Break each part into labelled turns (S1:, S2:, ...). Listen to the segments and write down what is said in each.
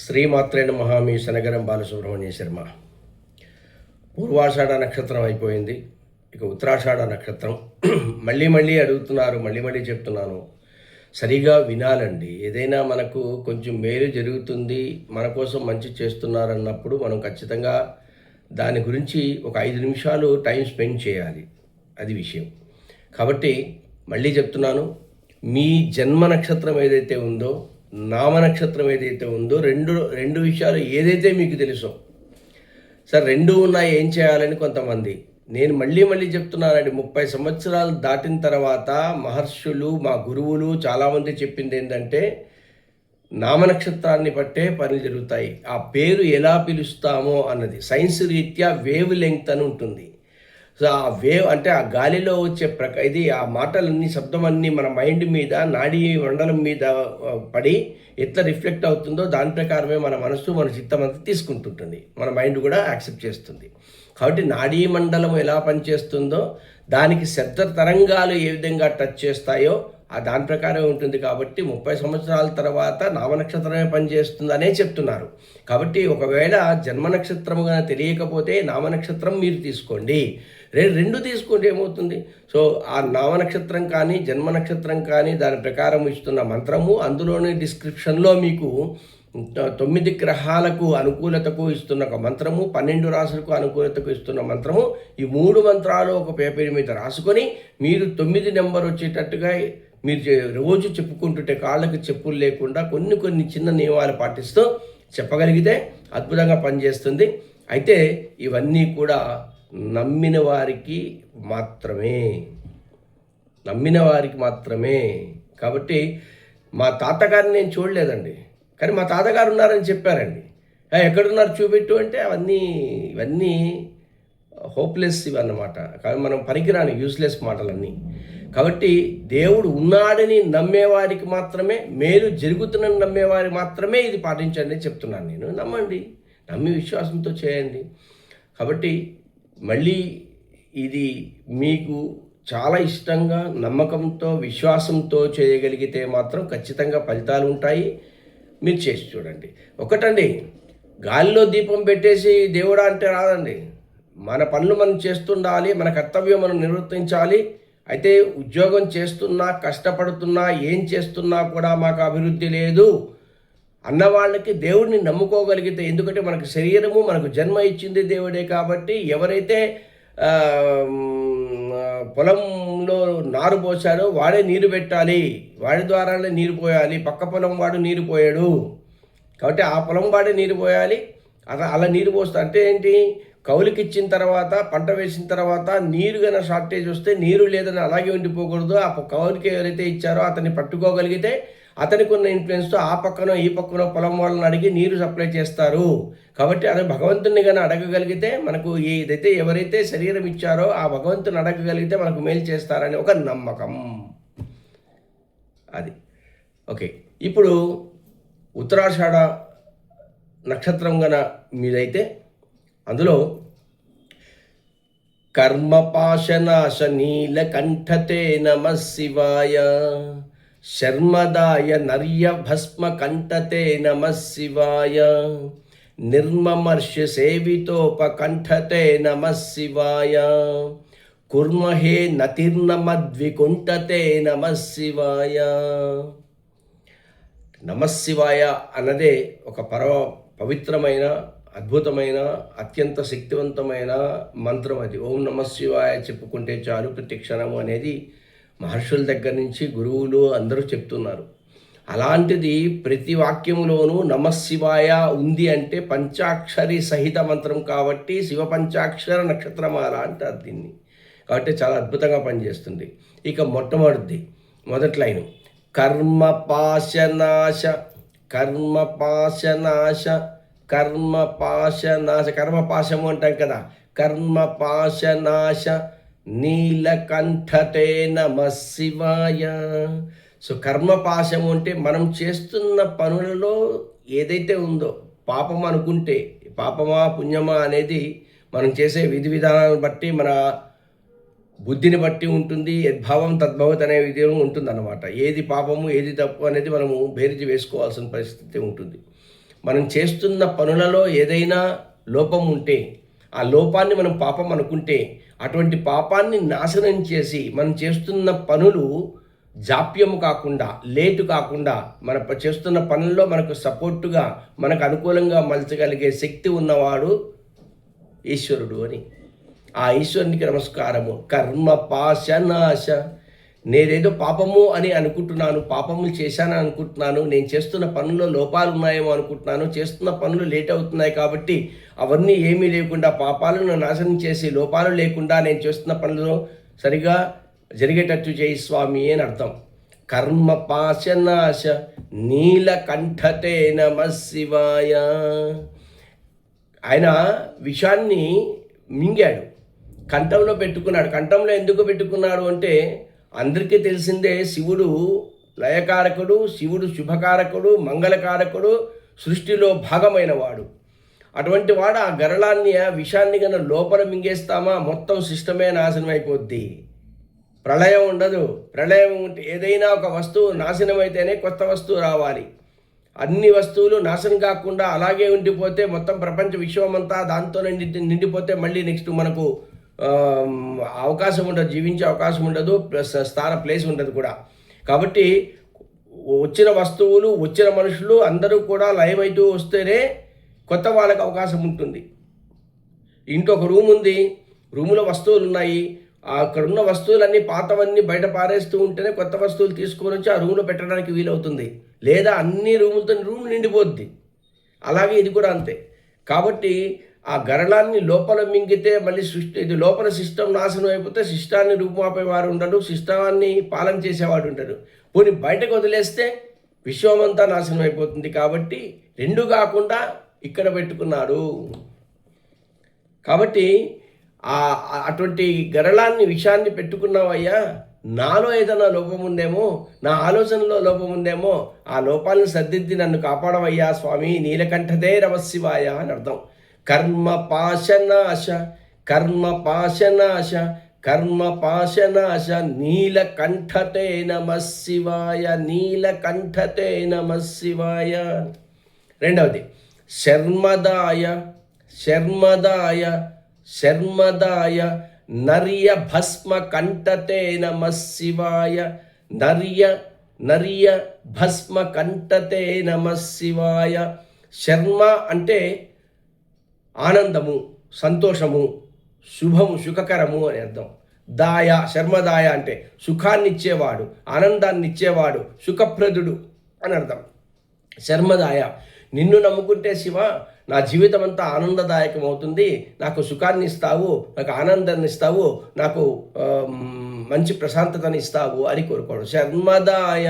S1: శ్రీమాత్రే నమః. మీ శనగరం బాలసుబ్రహ్మణ్య శర్మ. పూర్వాషాఢ నక్షత్రం అయిపోయింది, ఇక ఉత్తరాషాఢ నక్షత్రం. మళ్ళీ అడుగుతున్నారు, మళ్ళీ చెప్తున్నాను, సరిగా వినాలండి. ఏదైనా మనకు కొంచెం మేలు జరుగుతుంది, మన కోసం మంచి చేస్తున్నారన్నప్పుడు మనం ఖచ్చితంగా దాని గురించి ఒక 5 నిమిషాలు టైం స్పెండ్ చేయాలి. అది విషయం. కాబట్టి మళ్ళీ చెప్తున్నాను, మీ జన్మ నక్షత్రం ఏదైతే ఉందో, నామ నక్షత్రం ఏదైతే ఉందో, రెండు విషయాలు ఏదైతే మీకు తెలుసో, సార్ 2 ఉన్నాయి ఏం చేయాలని కొంతమంది. నేను మళ్ళీ చెప్తున్నానండి, 30 సంవత్సరాలు దాటిన తర్వాత మహర్షులు, మా గురువులు చాలామంది చెప్పింది ఏంటంటే, నామనక్షత్రాన్ని బట్టే పనులు జరుగుతాయి. ఆ పేరు ఎలా పిలుస్తామో అన్నది సైన్స్ రీత్యా వేవ్ లెంగ్త్ అని ఉంటుంది. సో ఆ వేవ్ అంటే ఆ గాలిలో వచ్చే ఇది ఆ మాటలన్నీ, శబ్దమన్నీ మన మైండ్ మీద, నాడీ మండలం మీద పడి ఎట్లా రిఫ్లెక్ట్ అవుతుందో దాని ప్రకారమే మన మనసు, మన చిత్తం అంతా తీసుకుంటుంటుంది, మన మైండ్ కూడా యాక్సెప్ట్ చేస్తుంది. కాబట్టి నాడీ మండలం ఎలా పనిచేస్తుందో, దానికి శబ్ద తరంగాలు ఏ విధంగా టచ్ చేస్తాయో ఆ దాని ప్రకారమే ఉంటుంది. కాబట్టి 30 సంవత్సరాల తర్వాత నామనక్షత్రమే పనిచేస్తుందనే చెప్తున్నారు. కాబట్టి ఒకవేళ జన్మ నక్షత్రముగా తెలియకపోతే నామనక్షత్రం మీరు తీసుకోండి, 2 తీసుకుంటే ఏమవుతుంది. సో ఆ నామనక్షత్రం కానీ జన్మ నక్షత్రం కానీ దాని ప్రకారం ఇస్తున్న మంత్రము, అందులోని డిస్క్రిప్షన్లో మీకు 9 గ్రహాలకు అనుకూలతకు ఇస్తున్న ఒక మంత్రము, 12 రాశులకు అనుకూలతకు ఇస్తున్న మంత్రము, ఈ 3 మంత్రాలు ఒక పేపర్ మీద రాసుకొని మీరు 9 నెంబర్ వచ్చేటట్టుగా మీరు రోజు చెప్పుకుంటుంటే, కాళ్ళకి చెప్పులు లేకుండా కొన్ని చిన్న నియమాలు పాటిస్తూ చెప్పగలిగితే అద్భుతంగా పనిచేస్తుంది. అయితే ఇవన్నీ కూడా నమ్మిన వారికి మాత్రమే. కాబట్టి మా తాతగారిని నేను చూడలేదండి, కానీ మా తాతగారు ఉన్నారని చెప్పారండి. ఎక్కడున్నారు చూపెట్టు అంటే ఇవన్నీ హోప్లెస్ ఇవన్నమాట. కానీ మనం పనికిరాని యూస్లెస్ మాటలన్నీ. కాబట్టి దేవుడు ఉన్నాడని నమ్మేవారికి మాత్రమే, మేలు జరుగుతుందని నమ్మేవారి మాత్రమే ఇది పాటించండి చెప్తున్నాను నేను. నమ్మండి, నమ్మి విశ్వాసంతో చేయండి. కాబట్టి మళ్ళీ ఇది మీకు చాలా ఇష్టంగా, నమ్మకంతో, విశ్వాసంతో చేయగలిగితే మాత్రం ఖచ్చితంగా ఫలితాలు ఉంటాయి. మీరు చేసి చూడండి. ఒకటండి, గాలిలో దీపం పెట్టేసి దేవుడా అంటే రాదండి. మన పనులు మనం చేస్తుండాలి, మన కర్తవ్యం మనం నిర్వర్తించాలి. అయితే ఉద్యోగం చేస్తున్నా, కష్టపడుతున్నా, ఏం చేస్తున్నా కూడా మాకు అభివృద్ధి లేదు అన్న వాళ్ళకి దేవుడిని నమ్ముకోగలిగితే, ఎందుకంటే మనకు శరీరము, మనకు జన్మ ఇచ్చింది దేవుడే. కాబట్టి ఎవరైతే పొలంలో నారు పోసాడో వాడే నీరు పెట్టాలి, వాడి ద్వారానే నీరు పోయాలి. పక్క పొలం వాడు నీరు పోయాడు కాబట్టి ఆ పొలం వాడే నీరు పోయాలి. అలా నీరు పోస్తా అంటే ఏంటి, కౌలుకి ఇచ్చిన తర్వాత, పంట వేసిన తర్వాత నీరు కన్నా షార్టేజ్ వస్తే నీరు లేదని అలాగే ఉండిపోకూడదు. ఆ కౌలుకి ఎవరైతే ఇచ్చారో అతన్ని పట్టుకోగలిగితే అతనికి ఉన్న ఇన్ఫ్లుయెన్స్తో ఆ పక్కనో ఈ పక్కనో పొలం వాళ్ళని అడిగి నీరు సప్లై చేస్తారు. కాబట్టి అదే భగవంతుని కానీ అడగగలిగితే, మనకు ఏదైతే ఎవరైతే శరీరం ఇచ్చారో ఆ భగవంతుని అడగగలిగితే మనకు మేలు చేస్తారని ఒక నమ్మకం. అది ఓకే. ఇప్పుడు ఉత్తరాషాఢ నక్షత్రం గన మీదైతే అందులో కర్మపాశనాశ నీలకంఠతే నమః శివాయ, శర్మదాయ నర్య భస్మ కంఠతే నమః శివాయ, నిర్మమర్ష సేవితోపకంఠతే నమః శివాయ, కుర్మహే నతిర్నమద్వికుంఠతే నమః శివాయ. నమఃశివాయ అన్నదే ఒక పవిత్రమైన, అద్భుతమైన, అత్యంత శక్తివంతమైన మంత్రం. అది ఓం నమఃశివాయ చెప్పుకుంటే చాలు ప్రతి క్షణము అనేది మహర్షుల దగ్గర నుంచి గురువులు అందరూ చెప్తున్నారు. అలాంటిది ప్రతి వాక్యములోనూ నమఃశివాయ ఉంది అంటే పంచాక్షరి సహిత మంత్రం కాబట్టి శివ పంచాక్షర నక్షత్రమాల అంటారు దీన్ని. కాబట్టి చాలా అద్భుతంగా పనిచేస్తుంది. ఇక మొదటి లైను కర్మపాశనాశ, కర్మపాశము అంటాం కదా. కర్మపాశనాశ నీలకంఠతే నమః శివాయ. సో కర్మపాశము అంటే మనం చేస్తున్న పనులలో ఏదైతే ఉందో, పాపం అనుకుంటే, పాపమా పుణ్యమా అనేది మనం చేసే విధి విధానాలను బట్టి, మన బుద్ధిని బట్టి ఉంటుంది. యద్భావం తద్భవత్ అనే విధంగా ఉంటుంది అన్నమాట. ఏది పాపము ఏది తప్పు అనేది మనము బేరీజు వేసుకోవాల్సిన పరిస్థితి ఉంటుంది. మనం చేస్తున్న పనులలో ఏదైనా లోపం ఉంటే, ఆ లోపాన్ని మనం పాపం అనుకుంటే, అటువంటి పాపాన్ని నాశనం చేసి మనం చేస్తున్న పనులు జాప్యము కాకుండా, లేటు కాకుండా, చేస్తున్న పనుల్లో మనకు సపోర్టుగా, మనకు అనుకూలంగా మలచగలిగే శక్తి ఉన్నవాడు ఈశ్వరుడు అని. ఆ ఈశ్వరునికి నమస్కారము. కర్మ పాశనాశ. నేనేదో పాపము అని అనుకుంటున్నాను, పాపములు చేశానని అనుకుంటున్నాను, నేను చేస్తున్న పనుల్లో లోపాలు ఉన్నాయేమో అనుకుంటున్నాను, చేస్తున్న పనులు లేట్ అవుతున్నాయి కాబట్టి అవన్నీ ఏమీ లేకుండా పాపాలను నాశనం చేసి లోపాలు లేకుండా నేను చేస్తున్న పనులు సరిగా జరిగేటట్టు చేయి స్వామి అని అర్థం. కర్మ పాశనాశ నీలకంఠతే నమః శివాయ. ఆయన విషాన్ని మింగాడు, కంఠంలో పెట్టుకున్నాడు. కంఠంలో ఎందుకు పెట్టుకున్నాడు అంటే అందరికీ తెలిసిందే, శివుడు లయకారకుడు, శివుడు శుభకారకుడు, మంగళకారకుడు, సృష్టిలో భాగమైన వాడు. అటువంటి వాడు ఆ గరళాన్ని, ఆ విషాన్ని కన్నా లోపల మింగేస్తామా మొత్తం సిస్టమే నాశనం అయిపోద్ది. ప్రళయం ఉండదు. ప్రళయం ఉంటే ఏదైనా ఒక వస్తువు నాశనం అయితేనే కొత్త వస్తువు రావాలి. అన్ని వస్తువులు నాశనం కాకుండా అలాగే ఉండిపోతే మొత్తం ప్రపంచ విశ్వమంతా దాంతో నిండిపోతే మళ్ళీ నెక్స్ట్ మనకు అవకాశం ఉండదు, జీవించే అవకాశం ఉండదు, ప్లేస్ ఉండదు కూడా. కాబట్టి వచ్చిన వస్తువులు, వచ్చిన మనుషులు అందరూ కూడా లైవ్ అవుతూ వస్తేనే కొత్త వాళ్ళకి అవకాశం ఉంటుంది. ఇంట్లో ఒక రూమ్ ఉంది, రూములో వస్తువులు ఉన్నాయి, అక్కడ ఉన్న వస్తువులన్నీ పాతవన్నీ బయట పారేస్తూ ఉంటేనే కొత్త వస్తువులు తీసుకొని వచ్చి ఆ రూమ్లో పెట్టడానికి వీలవుతుంది. లేదా అన్ని రూములతో రూమ్ నిండిపోద్ది. అలాగే ఇది కూడా అంతే. కాబట్టి ఆ గరళాన్ని లోపల మింగితే మళ్ళీ ఇది లోపల సిస్టమ్ నాశనం అయిపోతే సిస్టాన్ని రూపుమాపేవారు ఉండడు, సిస్టాన్ని పాలన చేసేవాడు ఉంటాడు. పోనీ బయటకు వదిలేస్తే విశ్వమంతా నాశనం అయిపోతుంది. కాబట్టి రెండు కాకుండా ఇక్కడ పెట్టుకున్నాడు. కాబట్టి అటువంటి గరళాన్ని, విషాన్ని పెట్టుకున్నావయ్యా, నాలో ఏదైనా లోపం ఉందేమో, నా ఆలోచనలో లోపం ఉందేమో, ఆ లోపాలను సర్దిద్ది నన్ను కాపాడవయ్యా స్వామి, నీలకంఠతే నమః శివాయ అని అర్థం. కర్మ పాశనాశ, కర్మ పాశనాశ, కర్మ పాశనాశ నీలకంఠతే నమః శివాయ, నీలకంఠతే నమః శివాయ. రెండవది శర్మదాయ, శర్మదాయ, శర్మదాయ నర్య భస్మ కంఠతే నమః శివాయ, నర్య నర్య భస్మ కంఠతే నమః శివాయ. శర్మ అంటే ఆనందము, సంతోషము, శుభము, సుఖకరము అని అర్థం. దాయ, శర్మదాయ అంటే సుఖాన్ని ఇచ్చేవాడు, ఆనందాన్ని ఇచ్చేవాడు, సుఖప్రదుడు అని అర్థం. శర్మదాయ, నిన్ను నమ్ముకుంటే శివ నా జీవితం అంతా ఆనందదాయకం అవుతుంది, నాకు సుఖాన్ని ఇస్తావు, నాకు ఆనందాన్ని ఇస్తావు, నాకు మంచి ప్రశాంతతని ఇస్తావు అని కోరుకోడు. శర్మదాయ,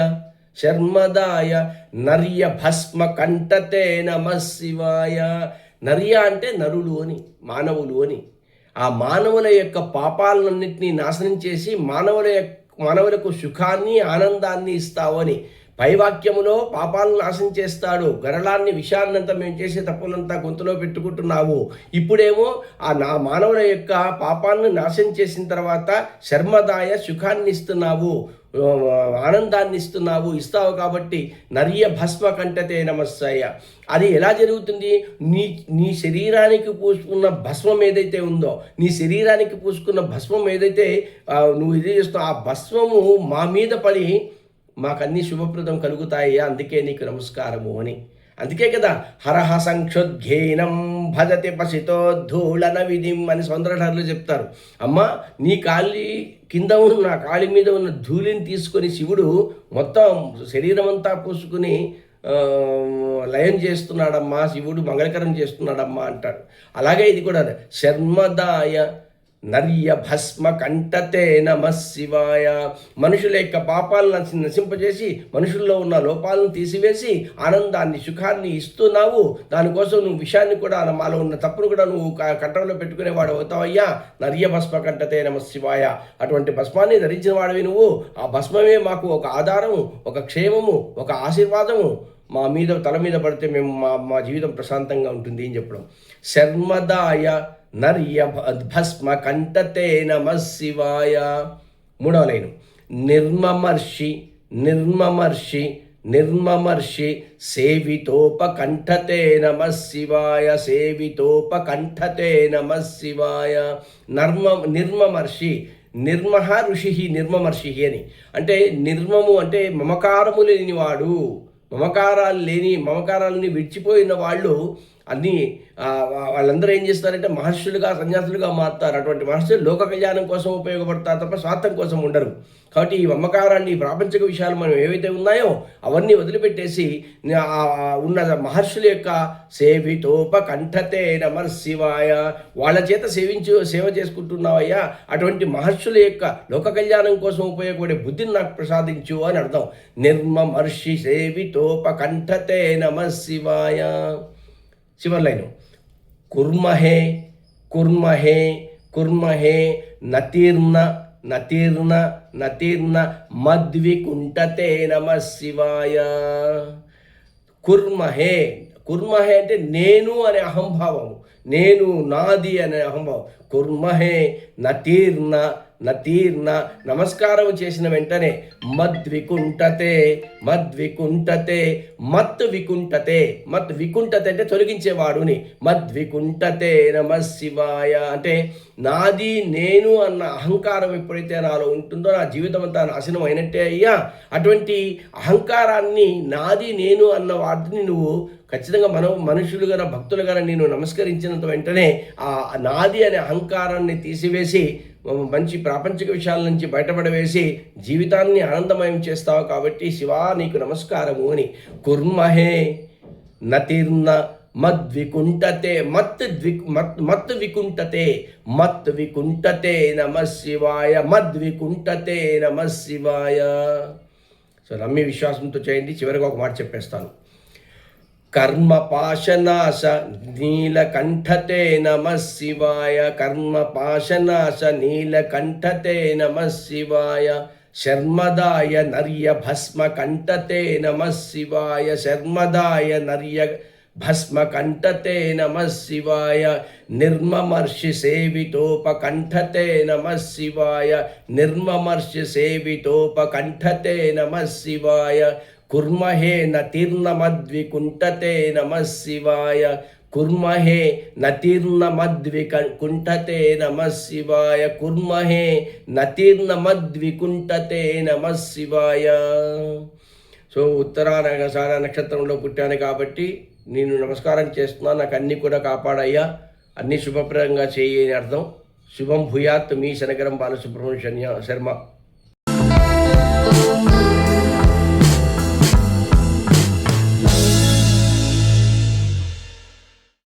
S1: శర్మదాయ నర్య భస్మ కంఠతే నమః శివాయ. నర్య అంటే నరులు అని, మానవులు అని. ఆ మానవుల యొక్క పాపాలన్నింటినీ నాశనం చేసి మానవులకు సుఖాన్ని, ఆనందాన్ని ఇస్తావు అని. పైవాక్యములో పాపాలను నాశనం చేస్తాడు, గరళాన్ని, విషాన్నంతా మేము చేసే తప్పులంతా గొంతులో పెట్టుకుంటున్నావు. ఇప్పుడేమో నా మానవుల యొక్క పాపాలను నాశనం చేసిన తర్వాత శర్మదాయ సుఖాన్ని ఇస్తున్నావు, ఆనందాన్ని ఇస్తావు కాబట్టి నర్య భస్మ కంఠతే నమస్సాయ. అది ఎలా జరుగుతుంది? నీ శరీరానికి పూసుకున్న భస్మం ఏదైతే ఉందో, నీ శరీరానికి పూసుకున్న భస్మం ఏదైతే నువ్వు ఇది చేస్తావు, ఆ భస్మము మా మీద పడి మాకన్నీ శుభప్రదం కలుగుతాయి, అందుకే నీకు నమస్కారము అని. అందుకే కదా హరహ సంక్షుద్ఘేనం భజతి పసితోద్ధూళన విధిం అని సౌందర్యధారులు చెప్తారు. అమ్మ, నీ కాలి కింద ఉన్న, నా కాలి మీద ఉన్న ధూళిని తీసుకొని శివుడు మొత్తం శరీరం అంతా పూసుకుని లయం చేస్తున్నాడమ్మా, శివుడు మంగళకరం చేస్తున్నాడమ్మా అంటాడు. అలాగే ఇది కూడా శర్మదాయ నర్య భస్మ కంఠతే నమః శివాయ. మనుషుల యొక్క పాపాలను నశింపజేసి మనుషుల్లో ఉన్న లోపాలను తీసివేసి ఆనందాన్ని, సుఖాన్ని ఇస్తున్నావు. దానికోసం నువ్వు విషయాన్ని కూడా, మాలో ఉన్న తప్పును కూడా నువ్వు కంఠంలో పెట్టుకునేవాడు అవుతావయ్యా. నర్య భస్మ కంఠతే నమః శివాయ. అటువంటి భస్మాన్ని ధరించిన వాడివి నువ్వు. ఆ భస్మమే మాకు ఒక ఆధారము, ఒక క్షేమము, ఒక ఆశీర్వాదము. మా మీద తల మీద పడితే మేము మా జీవితం ప్రశాంతంగా ఉంటుంది అని చెప్పడం. శర్మదాయ నర్య భస్మ కంఠతే నమః శివాయ. మూడవ లైను నిర్మమర్షి, నిర్మమర్షి నిర్మమర్షి సేవితోపకంఠతే నమః శివాయ, సేవితోపకంఠతే నమః శివాయ. నిర్మమర్షి, నిర్మహ ఋషి నిర్మమర్షి అని అంటే నిర్మము అంటే మమకారము లేనివాడు, మమకారాలని విడిచిపోయిన వాళ్ళు అన్నీ వాళ్ళందరూ ఏం చేస్తారంటే మహర్షులుగా సన్యాసులుగా మారుతారు. అటువంటి మహర్షులు లోక కళ్యాణం కోసం ఉపయోగపడతారు తప్ప స్వార్థం కోసం ఉండరు. కాబట్టి ఈ మమకారాన్ని, ప్రాపంచిక విషయాలు మనం ఏవైతే ఉన్నాయో అవన్నీ వదిలిపెట్టేసి ఉన్న మహర్షుల యొక్క సేవితోపకంఠతే నమః శివాయ, వాళ్ళ చేత సేవ చేసుకుంటున్నావయ్యా, అటువంటి మహర్షుల యొక్క లోక కళ్యాణం కోసం ఉపయోగపడే బుద్ధిని నాకు ప్రసాదించు అని అర్థం. నిర్మమర్షి సేవితోపకంఠతే నమః శివాయ. చివరి లైను కుర్మహే కుర్మహే కుర్మహే నతీర్ణ నతీర్ణ నతీర్ణ మద్వికుంఠతే నమః శివాయ. కుర్మహే, కుర్మహే అంటే నేను అనే అహంభావము, నేను నాది అనే అహంభావం. కుర్మహే నతీర్ణ నతీర్ణ, నమస్కారం చేసిన వెంటనే మద్వికుంఠతే మద్వికుంఠతే మత్ వికుంఠతే, మత్ వికుంఠతే అంటే తొలగించేవాడుని, మద్వికుంఠతే నమః శివాయ అంటే నాది నేను అన్న అహంకారం ఎప్పుడైతే నాలో ఉంటుందో నా జీవితం అంతా నాశనం అయినట్టే అయ్యా. అటువంటి అహంకారాన్ని, నాది నేను అన్న వాటిని నువ్వు ఖచ్చితంగా మనుషులుగా భక్తులుగా నేను నమస్కరించినంత వెంటనే ఆ నాది అనే అహంకారాన్ని తీసివేసి మంచి ప్రాపంచిక విషయాల నుంచి బయటపడవేసి జీవితాన్ని ఆనందమయం చేస్తావు. కాబట్టి శివా నీకు నమస్కారము అని. కుర్మహే నతిర్న మద్వికుంఠతే మత్ వికుంఠతే మత్ వికుంఠతే నమః శివాయ, మద్వికుంఠతే నమః శివాయ. సో నమ్మి విశ్వాసంతో చేయండి. చివరిగా ఒక మాట చెప్పేస్తాను. కర్మపాశనాశ నీలకంఠతే నమః శివాయ, కర్మపాశనాశ నీలకంఠతే నమః శివాయ. శర్మదాయ నర్య భస్మ కంఠతే నమః శివాయ, శర్మదాయ నర్య భస్మ కంఠతే నమః శివాయ. నిర్మమర్షి సేవితోపకంఠతే నమః శివాయ, నిర్మమర్షి సేవితోపకంఠతే నమః శివాయ. కుర్మహే నతిర్నమద్వికుంఠతే నమః శివాయ, కుర్మహే నతిర్నమద్వికుంఠతే నమః శివాయ, కుర్మహే నతిర్నమద్వికుంఠతే నమః శివాయ. సో ఉత్తరాషాఢ నక్షత్రంలో పుట్టాను కాబట్టి నేను నమస్కారం చేస్తున్నాను. నాకు అన్నీ కూడా కాపాడయ్యా, అన్నీ శుభప్రదంగా చేయి అని అర్థం. శుభం భూయాత్. మీ శనగరం బాలసుబ్రహ్మణ్య శర్మ.